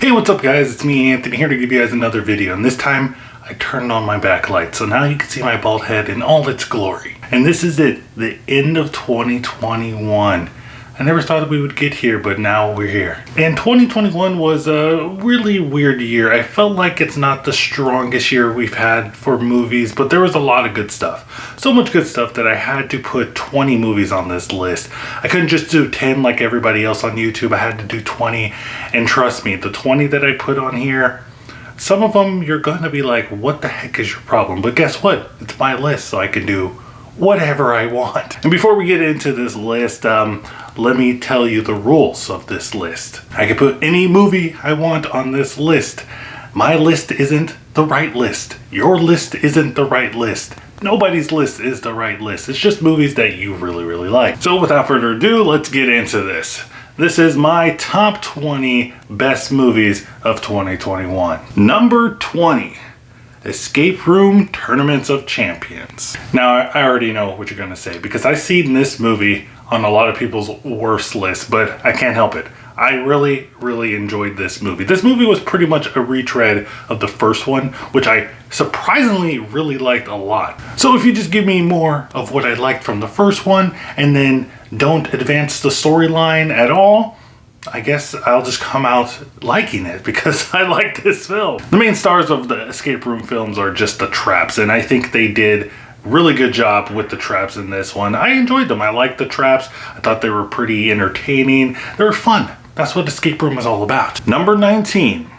Hey, what's up guys? It's me, Anthony, here to give you guys another video, and this time I turned on my backlight, so now you can see my bald head in all its glory. And this is it, the end of 2021. I never thought we would get here, but now we're here. And 2021 was a really weird year. I felt like it's not the strongest year we've had for movies, but there was a lot of good stuff. So much good stuff that I had to put 20 movies on this list. I couldn't just do 10 like everybody else on YouTube. I had to do 20, and trust me, the 20 that I put on here, some of them you're gonna be like, what the heck is your problem? But guess what? It's my list, so I can do whatever I want. And before we get into this list, let me tell you the rules of this list. I can put any movie I want on this list. My list isn't the right list. Your list isn't the right list. Nobody's list is the right list. It's just movies that you really, really like. So without further ado, let's get into this. This is my top 20 best movies of 2021. Number 20. Escape Room Tournaments of Champions. Now, I already know what you're gonna say because I've seen this movie on a lot of people's worst list, but I can't help it. I really, really enjoyed this movie. This movie was pretty much a retread of the first one, which I surprisingly really liked a lot. So if you just give me more of what I liked from the first one and then don't advance the storyline at all, I guess I'll just come out liking it because I like this film. The main stars of the escape room films are just the traps, and I think they did really good job with the traps in this one. I enjoyed them. I liked the traps. I thought they were pretty entertaining. They were fun. That's what escape room is all about. Number 19,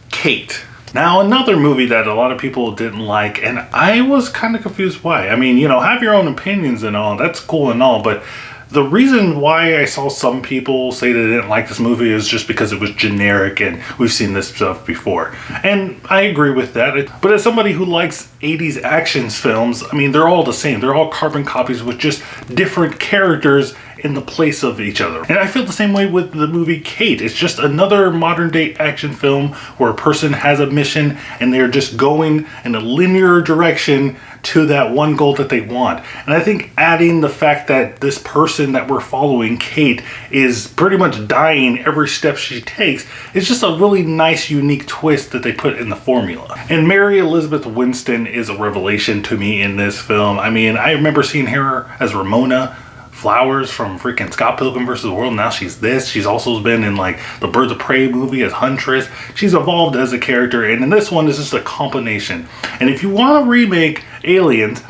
Kate. Now, another movie that a lot of people didn't like, and I was kind of confused why. I mean, you know, have your own opinions and all. That's cool and all, but the reason why I saw some people say they didn't like this movie is just because it was generic and we've seen this stuff before. And I agree with that. But as somebody who likes 80s action films, I mean, they're all the same. They're all carbon copies with just different characters in the place of each other. And I feel the same way with the movie Kate. It's just another modern day action film where a person has a mission and they're just going in a linear direction to that one goal that they want. And I think adding the fact that this person that we're following, Kate, is pretty much dying every step she takes is just a really nice, unique twist that they put in the formula. And Mary Elizabeth Winstead is a revelation to me in this film. I mean, I remember seeing her as Ramona Flowers from freaking Scott Pilgrim vs. World. Now she's this. She's also been in like the Birds of Prey movie as Huntress. She's evolved as a character, and in this one, it's just a combination. And if you want to remake Aliens,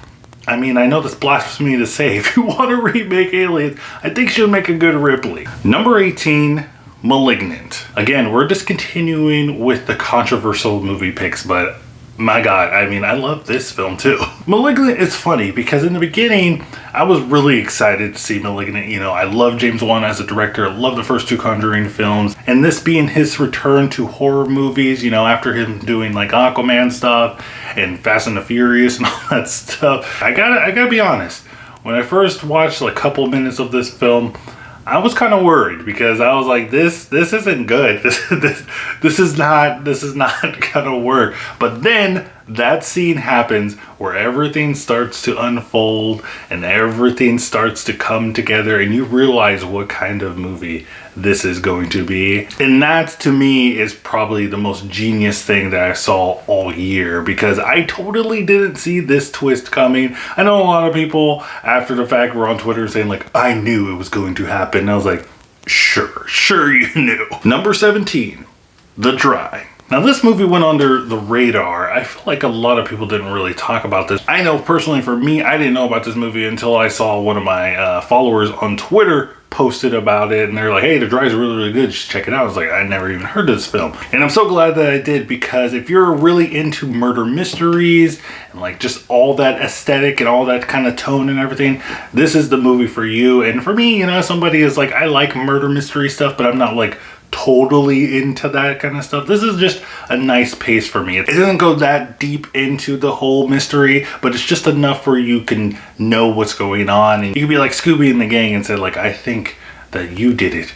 I mean, I know that's blasphemy to say. If you want to remake Aliens, I think she'll make a good Ripley. Number 18, Malignant. Again, we're just continuing with the controversial movie picks, but my God, I mean, I love this film too. Malignant is funny because in the beginning, I was really excited to see Malignant. You know, I love James Wan as a director. I love the first two Conjuring films. And this being his return to horror movies, you know, after him doing like Aquaman stuff and Fast and the Furious and all that stuff. I gotta be honest. When I first watched a couple minutes of this film, I was kind of worried because I was like, this isn't good. This is not gonna work. But then that scene happens where everything starts to unfold and everything starts to come together and you realize what kind of movie this is going to be. And that to me is probably the most genius thing that I saw all year because I totally didn't see this twist coming. I know a lot of people after the fact were on Twitter saying like, I knew it was going to happen. And I was like, sure you knew. Number 17, The Dry. Now this movie went under the radar. I feel like a lot of people didn't really talk about this. I know personally for me, I didn't know about this movie until I saw one of my followers on Twitter posted about it and they're like, hey, The Dry is really, really good. You should check it out. I was like, I never even heard of this film. And I'm so glad that I did because if you're really into murder mysteries and like just all that aesthetic and all that kind of tone and everything, this is the movie for you. And for me, you know, somebody is like, I like murder mystery stuff, but I'm not like totally into that kind of stuff. This is just a nice pace for me. It doesn't go that deep into the whole mystery, but it's just enough where you can know what's going on and you can be like Scooby and the gang and say like, I think that you did it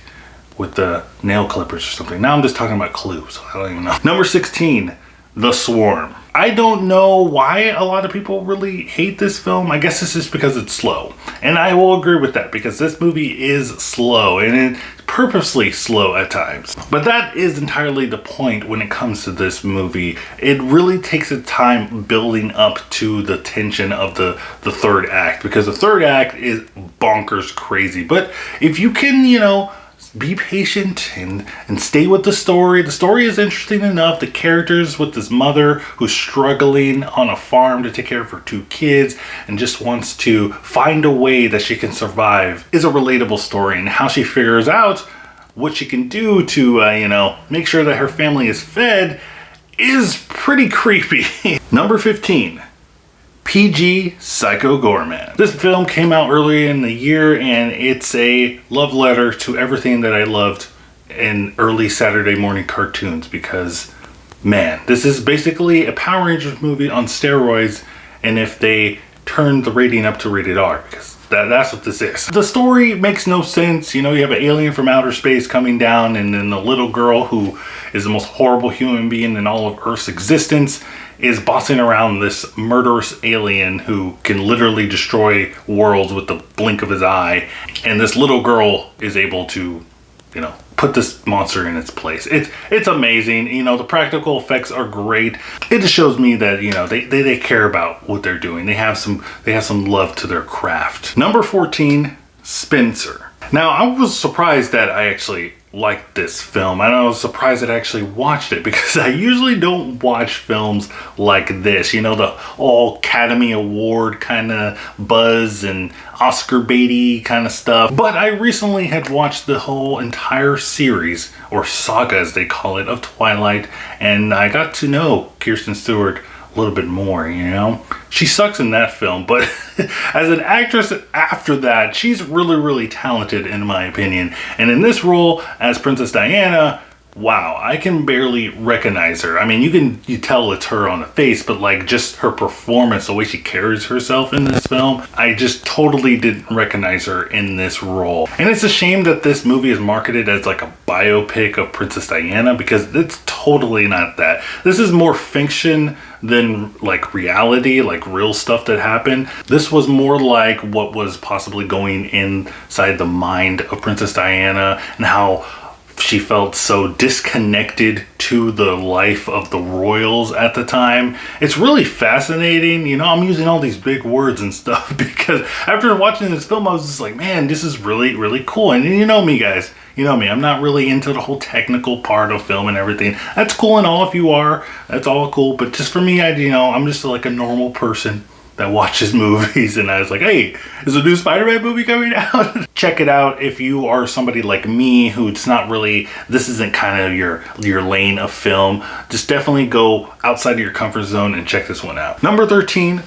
with the nail clippers or something. Now I'm just talking about clues. I don't even know. Number 16, The Swarm. I don't know why a lot of people really hate this film. I guess it's just because it's slow. And I will agree with that, because this movie is slow, and it's purposely slow at times. But that is entirely the point when it comes to this movie. It really takes its time building up to the tension of the third act, because the third act is bonkers crazy. But if you can, be patient and stay with the story. The story is interesting enough. The characters with this mother who's struggling on a farm to take care of her 2 kids and just wants to find a way that she can survive is a relatable story, and how she figures out what she can do to, make sure that her family is fed is pretty creepy. Number 15. PG Psycho Goreman. This film came out early in the year, and it's a love letter to everything that I loved in early Saturday morning cartoons, because, man, this is basically a Power Rangers movie on steroids, and if they turned the rating up to rated R, because that's what this is. The story makes no sense. You have an alien from outer space coming down, and then the little girl, who is the most horrible human being in all of Earth's existence, is bossing around this murderous alien who can literally destroy worlds with the blink of his eye. And this little girl is able to, put this monster in its place. It's amazing. The practical effects are great. It just shows me that, they care about what they're doing. They have some love to their craft. Number 14, Spencer. Now, I was surprised that I actually liked this film, and I was surprised that I actually watched it, because I usually don't watch films like this, the all Academy Award kind of buzz and Oscar baity kind of stuff. But I recently had watched the whole entire series, or saga as they call it, of Twilight, and I got to know Kristen Stewart a little bit more. She sucks in that film, but as an actress after that, she's really, really talented in my opinion. And in this role as Princess Diana, wow, I can barely recognize her. I mean, you tell it's her on the face, but just her performance, the way she carries herself in this film, I just totally didn't recognize her in this role. And it's a shame that this movie is marketed as a biopic of Princess Diana, because it's totally not that. This is more fiction than reality, real stuff that happened. This was more like what was possibly going inside the mind of Princess Diana, and how she felt so disconnected to the life of the royals at the time. It's really fascinating. I'm using all these big words and stuff because after watching this film, I was just like, man, this is really, really cool. And you know me, guys. You know me, I'm not really into the whole technical part of film and everything. That's cool and all if you are. That's all cool. But just for me, I'm just a normal person that watches movies, and I was like, hey, is a new Spider-Man movie coming out? Check it out if you are somebody like me who's not really, this isn't kind of your lane of film. Just definitely go outside of your comfort zone and check this one out. Number 13,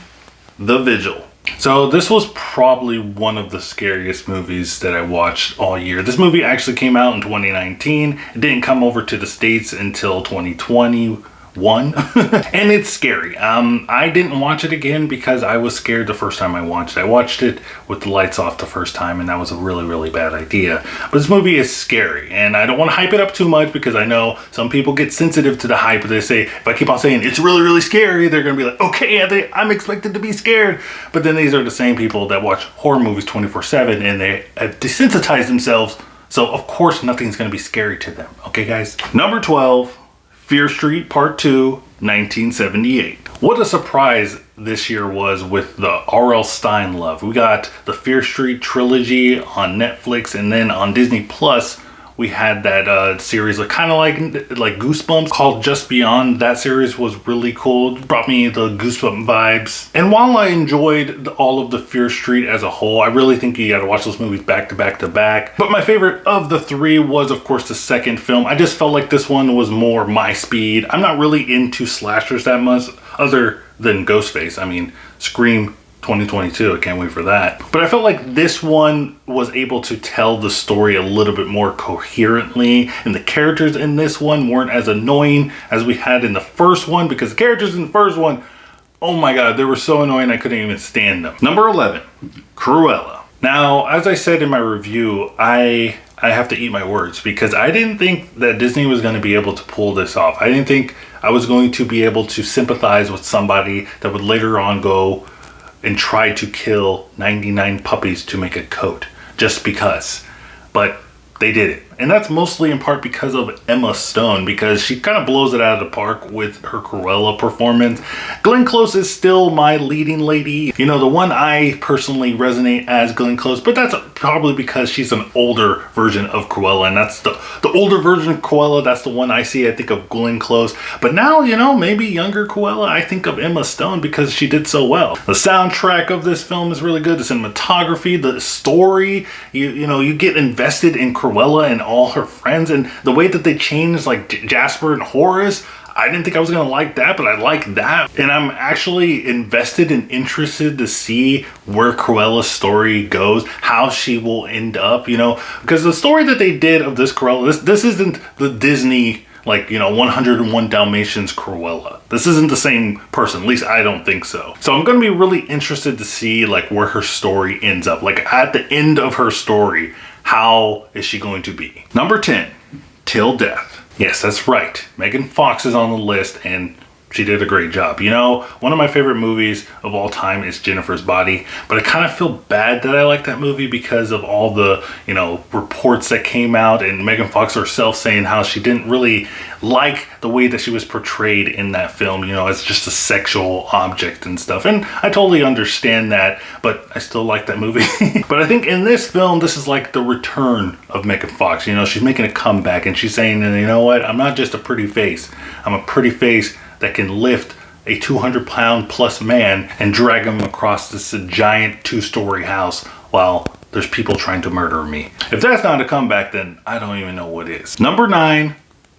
The Vigil. So this was probably one of the scariest movies that I watched all year. This movie actually came out in 2019. It didn't come over to the States until 2021. And it's scary. I didn't watch it again because I was scared the first time I watched it. I watched it with the lights off the first time, and that was a really, really bad idea. But this movie is scary, and I don't want to hype it up too much because I know some people get sensitive to the hype. They say, if I keep on saying it's really, really scary, they're going to be like, okay, Anthony, I'm expected to be scared. But then these are the same people that watch horror movies 24/7, and they have desensitized themselves. So of course nothing's going to be scary to them. Okay, guys? Number 12. Fear Street Part 2, 1978. What a surprise this year was with the R.L. Stine love. We got the Fear Street trilogy on Netflix, and then on Disney Plus, we had that series kind of like Goosebumps called Just Beyond. That series was really cool. It brought me the Goosebump vibes. And while I enjoyed all of the Fear Street as a whole, I really think you gotta watch those movies back to back to back. But my favorite of the three was, of course, the second film. I just felt like this one was more my speed. I'm not really into slashers that much, other than Ghostface. I mean, Scream 2022, I can't wait for that. But I felt like this one was able to tell the story a little bit more coherently, and the characters in this one weren't as annoying as we had in the first one, because the characters in the first one, oh my god, they were so annoying I couldn't even stand them. Number 11, Cruella. Now, as I said in my review, I I have to eat my words, because I didn't think that Disney was going to be able to pull this off. I didn't think I was going to be able to sympathize with somebody that would later on go and try to kill 99 puppies to make a coat just because. But they did it. And that's mostly in part because of Emma Stone, because she kind of blows it out of the park with her Cruella performance. Glenn Close is still my leading lady. You know, the one I personally resonate as Glenn Close, but that's probably because she's an older version of Cruella, and that's the older version of Cruella. That's the one I see. I think of Glenn Close. But now, you know, maybe younger Cruella, I think of Emma Stone because she did so well. The soundtrack of this film is really good. The cinematography, the story, you know, you get invested in Cruella and all her friends, and the way that they changed like Jasper and Horace, I didn't think I was gonna like that, but I like that. And I'm actually invested and interested to see where Cruella's story goes, how she will end up, you know, because the story that they did of this Cruella, this isn't the Disney, like, you know, 101 Dalmatians Cruella. This isn't the same person, at least I don't think so. So I'm gonna be really interested to see like where her story ends up. Like at the end of her story, how is she going to be? Number 10, Till Death. Yes, that's right. Megan Fox is on the list, and she did a great job. You know, one of my favorite movies of all time is Jennifer's Body, but I kind of feel bad that I like that movie because of all the, you know, reports that came out, and Megan Fox herself saying how she didn't really like the way that she was portrayed in that film, you know, as just a sexual object and stuff. And I totally understand that, but I still like that movie. But I think in this film, this is like the return of Megan Fox. You know, she's making a comeback, and she's saying, you know what, I'm not just a pretty face. I'm a pretty face that can lift a 200-pound plus man and drag him across this giant 2-story house while there's people trying to murder me. If that's not a comeback, then I don't even know what is. Number 9,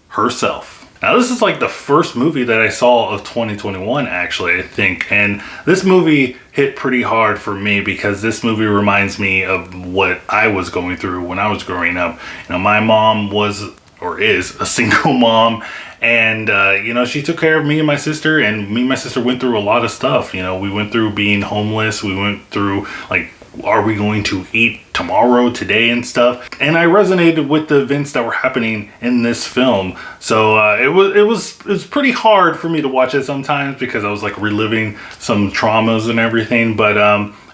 Herself. Now this is like the first movie that I saw of 2021, actually, I think. And this movie hit pretty hard for me because this movie reminds me of what I was going through when I was growing up. You know, my mom was, or is, a single mom. And, you know, she took care of me and my sister, and me and my sister went through a lot of stuff. You know, we went through being homeless. We went through, like, are we going to eat tomorrow, today, and stuff? And I resonated with the events that were happening in this film. So it was pretty hard for me to watch it sometimes because I was like reliving some traumas and everything. But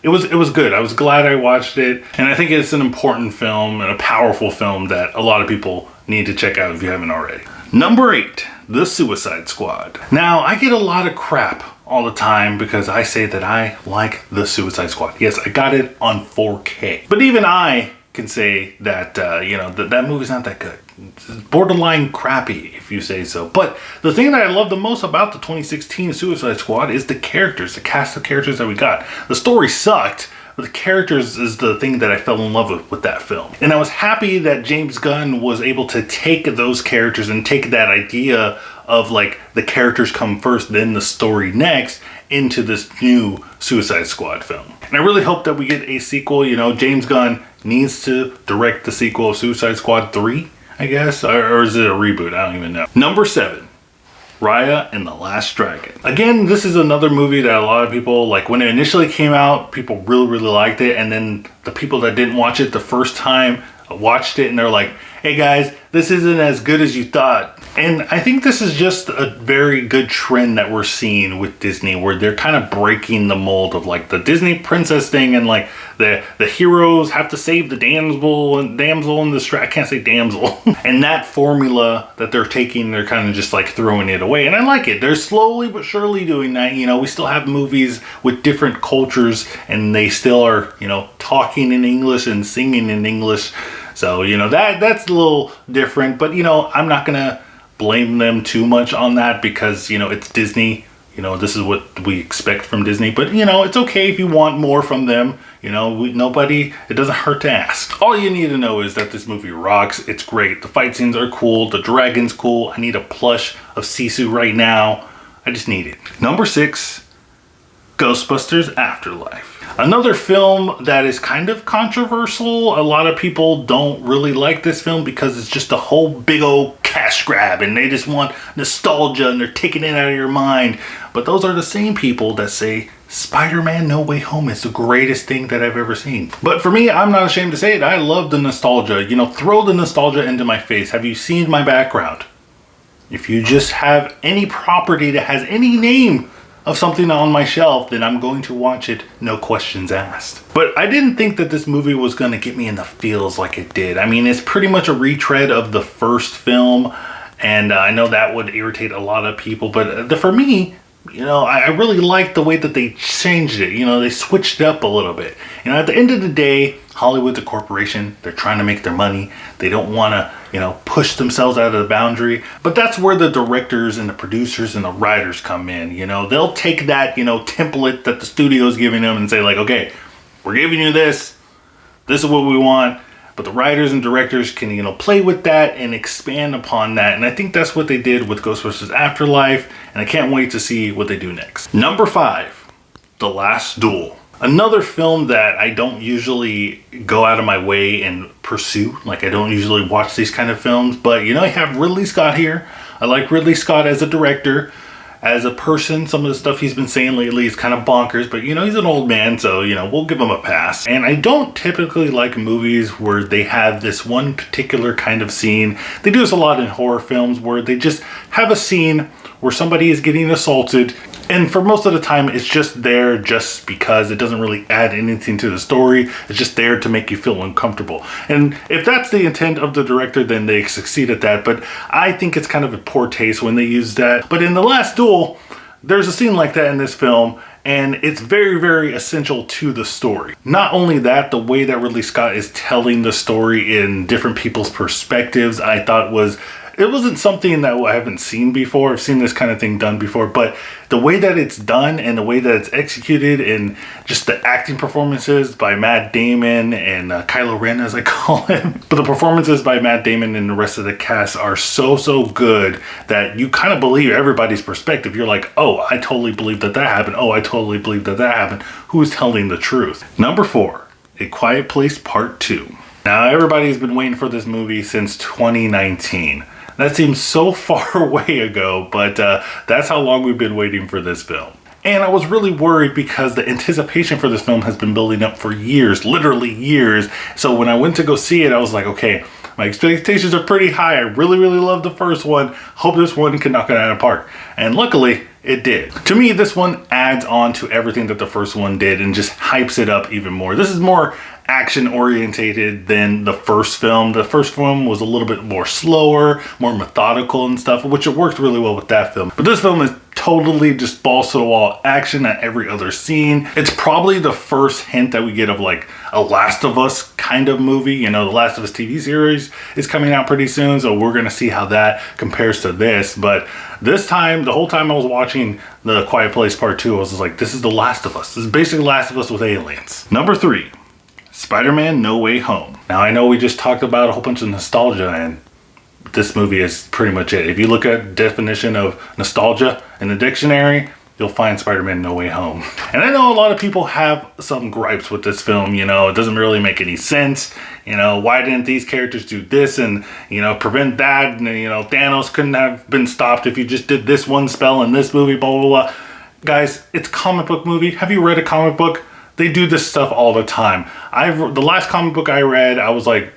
it was good. I was glad I watched it, and I think it's an important film and a powerful film that a lot of people need to check out if you haven't already. Number 8, The Suicide Squad. Now, I get a lot of crap all the time because I say that I like The Suicide Squad. Yes, I got it on 4K. But even I can say that, you know, that movie's not that good. It's borderline crappy, if you say so. But the thing that I love the most about the 2016 Suicide Squad is the characters, the cast of characters that we got. The story sucked, but the characters is the thing that I fell in love with that film. And I was happy that James Gunn was able to take those characters and take that idea of like the characters come first, then the story next, into this new Suicide Squad film. And I really hope that we get a sequel. You know, James Gunn needs to direct the sequel of Suicide Squad 3, I guess, or is it a reboot? I don't even know. Number 7. Raya and the Last Dragon. Again, this is another movie that a lot of people, like when it initially came out, people really liked it. And then the people that didn't watch it the first time watched it and they're like, hey guys, this isn't as good as you thought. And I think this is just a very good trend that we're seeing with Disney, where they're kind of breaking the mold of like the Disney princess thing, and like the heroes have to save the damsel in distress. I can't say damsel. And that formula that they're taking, they're kind of just like throwing it away. And I like it. They're slowly but surely doing that. You know, we still have movies with different cultures and they still are, you know, talking in English and singing in English. So, you know, that's a little different, but, you know, I'm not going to blame them too much on that because, you know, it's Disney. You know, this is what we expect from Disney, but, you know, it's okay if you want more from them. You know, it doesn't hurt to ask. All you need to know is that this movie rocks. It's great. The fight scenes are cool. The dragon's cool. I need a plush of Sisu right now. I just need it. Number 6, Ghostbusters Afterlife. Another film that is kind of controversial. A lot of people don't really like this film because it's just a whole big old cash grab and they just want nostalgia and they're taking it out of your mind. But those are the same people that say Spider-Man No Way Home is the greatest thing that I've ever seen. But for me, I'm not ashamed to say it, I love the nostalgia. You know, throw the nostalgia into my face. Have you seen my background? If you just have any property that has any name of something on my shelf, then I'm going to watch it, no questions asked. But I didn't think that this movie was going to get me in the feels like it did. I mean, it's pretty much a retread of the first film, and I know that would irritate a lot of people, but for me, you know, I really like the way that they changed it. You know, they switched it up a little bit. You know, at the end of the day, Hollywood's a corporation. They're trying to make their money. They don't want to, you know, push themselves out of the boundary. But that's where the directors and the producers and the writers come in. You know, they'll take that, you know, template that the studio's giving them and say like, okay, we're giving you this. This is what we want. But the writers and directors can, you know, play with that and expand upon that. And I think that's what they did with Ghostbusters Afterlife. And I can't wait to see what they do next. Number 5, The Last Duel. Another film that I don't usually go out of my way and pursue. Like, I don't usually watch these kind of films. But, you know, I have Ridley Scott here. I like Ridley Scott as a director. As a person, some of the stuff he's been saying lately is kind of bonkers, but you know, he's an old man, so you know, we'll give him a pass. And I don't typically like movies where they have this one particular kind of scene. They do this a lot in horror films where they just have a scene where somebody is getting assaulted, and for most of the time it's just there just because it doesn't really add anything to the story. It's just there to make you feel uncomfortable. And if that's the intent of the director, then they succeed at that. But I think it's kind of a poor taste when they use that. But in The Last Duel, there's a scene like that in this film, and it's very, very essential to the story. Not only that, the way that Ridley Scott is telling the story in different people's perspectives, I thought it wasn't something that I haven't seen before. I've seen this kind of thing done before, but the way that it's done and the way that it's executed and just the acting performances by Matt Damon and Kylo Ren, as I call him. But the performances by Matt Damon and the rest of the cast are so good that you kind of believe everybody's perspective. You're like, oh, I totally believe that happened. Oh, I totally believe that happened. Who's telling the truth? Number 4, A Quiet Place Part 2. Now, everybody's been waiting for this movie since 2019. That seems so far away ago, but that's how long we've been waiting for this film. And I was really worried because the anticipation for this film has been building up for years, literally years. So when I went to go see it, I was like, okay, my expectations are pretty high. I really love the first one. Hope this one can knock it out of the park. And luckily, it did. To me, this one adds on to everything that the first one did and just hypes it up even more. This is more action orientated than the first film. The first film was a little bit more slower, more methodical and stuff, which it worked really well with that film. But this film is totally just balls to the wall action at every other scene. It's probably the first hint that we get of like a Last of Us kind of movie. You know, the Last of Us TV series is coming out pretty soon, so we're gonna see how that compares to this. But this time, the whole time I was watching The Quiet Place Part 2, I was just like, this is The Last of Us. This is basically Last of Us with aliens. Number 3, Spider-Man No Way Home. Now, I know we just talked about a whole bunch of nostalgia, and this movie is pretty much it. If you look at the definition of nostalgia in the dictionary, you'll find Spider-Man No Way Home. And I know a lot of people have some gripes with this film. You know, it doesn't really make any sense. You know, why didn't these characters do this and, you know, prevent that? And, you know, Thanos couldn't have been stopped if you just did this one spell in this movie, blah, blah, blah. Guys, it's a comic book movie. Have you read a comic book? They do this stuff all the time. The last comic book I read, I was like,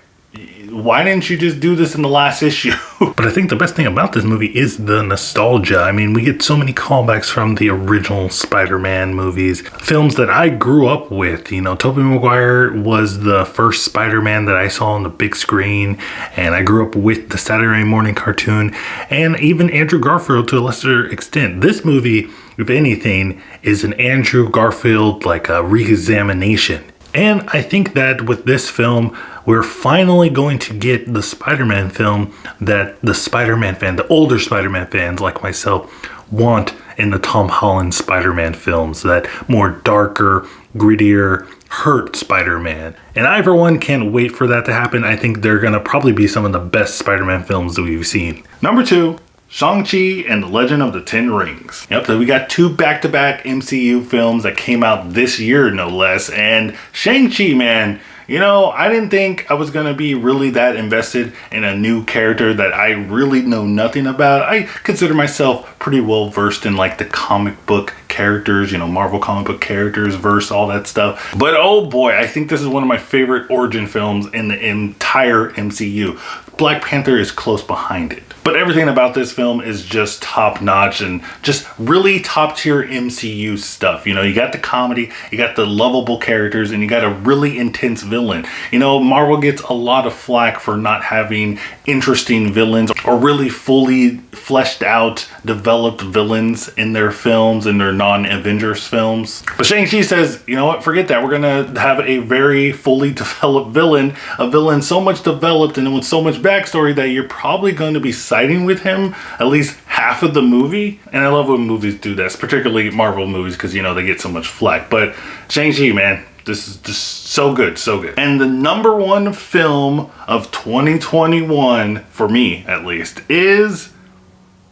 why didn't you just do this in the last issue? But I think the best thing about this movie is the nostalgia. I mean, we get so many callbacks from the original Spider-Man movies, films that I grew up with. You know, Tobey Maguire was the first Spider-Man that I saw on the big screen, and I grew up with the Saturday morning cartoon, and even Andrew Garfield to a lesser extent. This movie, if anything, is an Andrew Garfield like a re-examination. And I think that with this film, we're finally going to get the Spider-Man film that the Spider-Man fan, the older Spider-Man fans like myself, want in the Tom Holland Spider-Man films. That more darker, grittier, hurt Spider-Man. And I, for one, can't wait for that to happen. I think they're going to probably be some of the best Spider-Man films that we've seen. Number 2. Shang-Chi and the Legend of the Ten Rings. Yep, so we got 2 back-to-back MCU films that came out this year, no less. And Shang-Chi, man, You know, I didn't think I was going to be really that invested in a new character that I really know nothing about. I consider myself pretty well versed in like the comic book characters, you know, Marvel comic book characters, verse, all that stuff. But oh boy, I think this is one of my favorite origin films in the entire MCU. Black Panther is close behind it. But everything about this film is just top notch and just really top tier MCU stuff. You know, you got the comedy, you got the lovable characters, and you got a really intense villain. You know, Marvel gets a lot of flack for not having interesting villains or really fully fleshed out, developed villains in their films, in their non-Avengers films. But Shang-Chi says, you know what, forget that. We're gonna have a very fully developed villain, a villain so much developed and with so much backstory that you're probably going to be siding with him at least half of the movie. And I love when movies do this, particularly Marvel movies, because you know they get so much flack. But Shang-Chi, man, this is just so good, so good. And the number one film of 2021, for me at least, is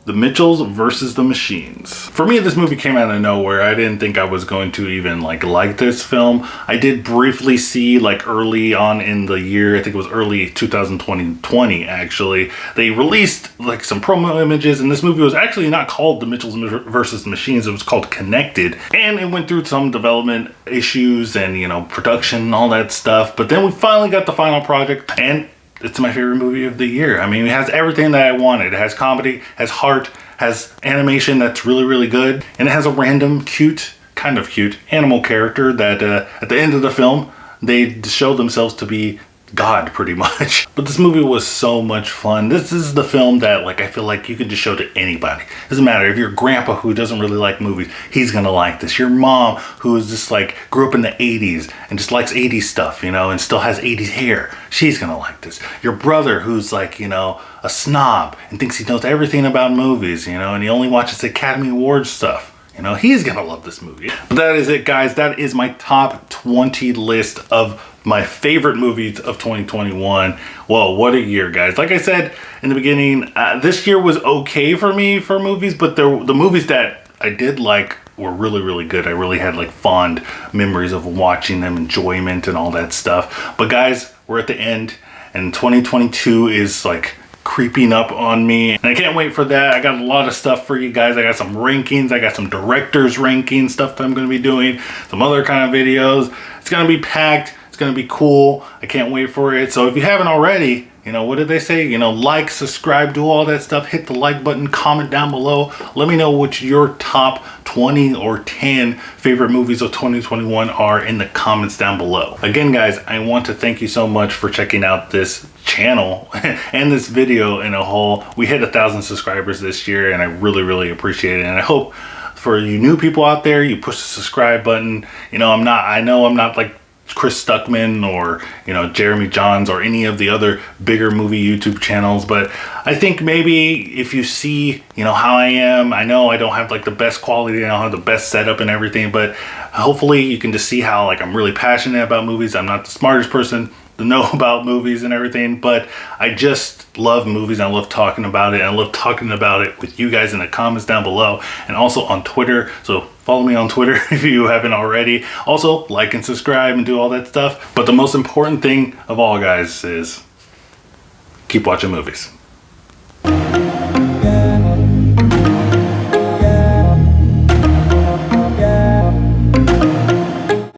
The Mitchells versus the Machines. For me, this movie came out of nowhere. I didn't think I was going to even like this film. I did briefly see like early on in the year, I think it was early 2020 actually, they released like some promo images, and this movie was actually not called The Mitchells versus the Machines. It was called Connected, and it went through some development issues and, you know, production and all that stuff. But then we finally got the final project, and it's my favorite movie of the year. I mean, it has everything that I wanted. It has comedy, has heart, has animation that's really, really good, and it has a random kind of cute animal character that at the end of the film, they show themselves to be God, pretty much. But this movie was so much fun. This is the film that like I feel like you can just show to anybody. Doesn't matter if your grandpa who doesn't really like movies, he's gonna like this. Your mom who is just like grew up in the 80s and just likes 80s stuff, you know, and still has 80s hair, she's gonna like this. Your brother who's like, you know, a snob and thinks he knows everything about movies, you know, and he only watches Academy Awards stuff, you know, he's gonna love this movie. But that is it, guys. That is my top 20 list of my favorite movies of 2021. Well, what a year, guys. Like I said in the beginning, this year was okay for me for movies, but the movies that I did like were really, really good. I really had like fond memories of watching them, enjoyment and all that stuff. But guys, we're at the end, and 2022 is like creeping up on me, and I can't wait for that. I got a lot of stuff for you guys. I got some rankings, I got some directors ranking stuff that I'm going to be doing, some other kind of videos. It's going to be packed. It's going to be cool. I can't wait for it. So if you haven't already, you know, what did they say? You know, like, subscribe, do all that stuff. Hit the like button, comment down below. Let me know what your top 20 or 10 favorite movies of 2021 are in the comments down below. Again, guys, I want to thank you so much for checking out this channel and this video in a whole. We hit 1,000 subscribers this year, and I really, really appreciate it. And I hope for you new people out there, you push the subscribe button. You know, I know I'm not like Chris Stuckman or, you know, Jeremy Johns or any of the other bigger movie YouTube channels, but I think maybe if you see, you know, how I am, I know I don't have like the best quality, I don't have the best setup and everything, but hopefully you can just see how like I'm really passionate about movies. I'm not the smartest person to know about movies and everything, but I just love movies. I love talking about it. I love talking about it with you guys in the comments down below, and also on Twitter. So follow me on Twitter if you haven't already. Also, like and subscribe and do all that stuff. But the most important thing of all, guys, is keep watching movies.